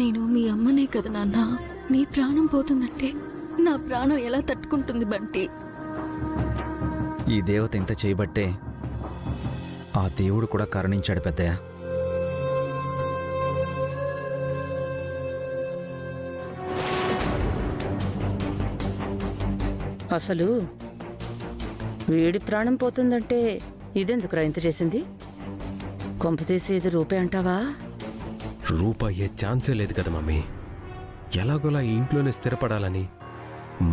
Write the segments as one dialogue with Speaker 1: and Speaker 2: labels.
Speaker 1: నేను మీ అమ్మనే కదా నాన్న. నీ ప్రాణం పోతుందంటే నా ప్రాణం ఎలా తట్టుకుంటుంది బంటి?
Speaker 2: ఈ దేవత ఇంత చేయబట్టే ఆ దేవుడు కూడా కరుణించాడు పెద్దయ్య.
Speaker 3: అసలు వీడి ప్రాణం పోతుందంటే ఇదెందుకురా ఇంత చేసింది? కొంపతీసి ఇది రూపే అంటావా?
Speaker 4: రూప అయ్యే ఛాన్సే లేదు కదా మమ్మీ. ఎలాగోలా ఈ ఇంట్లోనే స్థిరపడాలని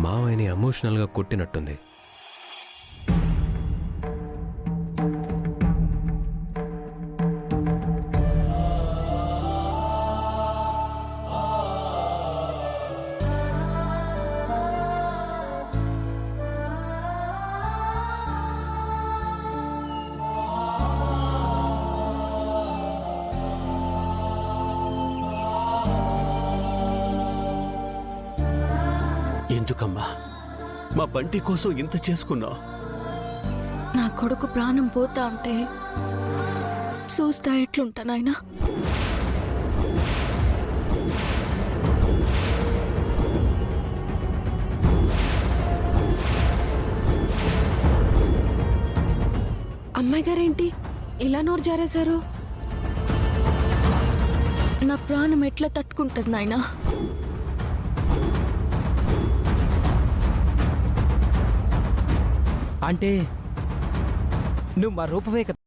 Speaker 4: మావయ్యని ఎమోషనల్గా కొట్టినట్టుంది.
Speaker 5: ఎందుకమ్మా మా బంటి కోసం ఇంత చేసుకున్నావు?
Speaker 1: నా కొడుకు ప్రాణం పోతా ఉంటే చూస్తా ఎట్లుంటా నాయనా?
Speaker 6: అమ్మాయి గారేంటి ఇలా నోరు జారేశారు?
Speaker 1: నా ప్రాణం ఎట్లా తట్టుకుంటుంది నాయనా?
Speaker 7: అంటే నువ్వు మా రూపమే కదా?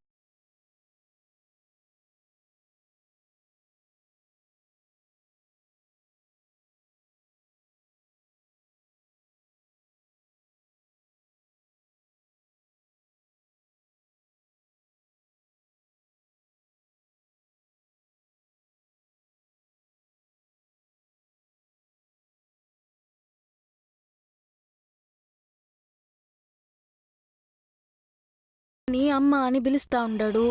Speaker 1: నీ అమ్మ అని పిలుస్తా ఉండాడు.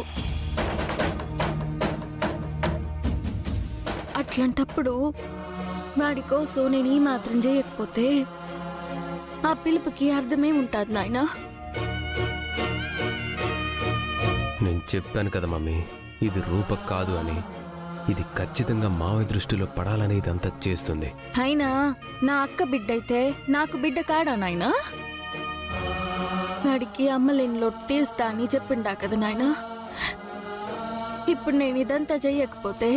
Speaker 1: అట్లాంటప్పుడు వాడి కోసం నేను ఈ మాత్రం చేయకపోతే ఆ పిలుపుకి అర్థమే ఉంటుంది నాయనా?
Speaker 4: నేను చెప్పాను కదా మమ్మీ, ఇది రూప కాదు అని. ఇది ఖచ్చితంగా మావయ్య దృష్టిలో పడాలని ఇదంతా చేస్తుంది.
Speaker 1: అయినా నా అక్క బిడ్డ అయితే నాకు బిడ్డ కాడా నాయనా? వాడికి అమ్మలేని లోటు తీస్తా అని చెప్పిండా కదా నాయనా? ఇప్పుడు నేను ఇదంతా చెయ్యకపోతే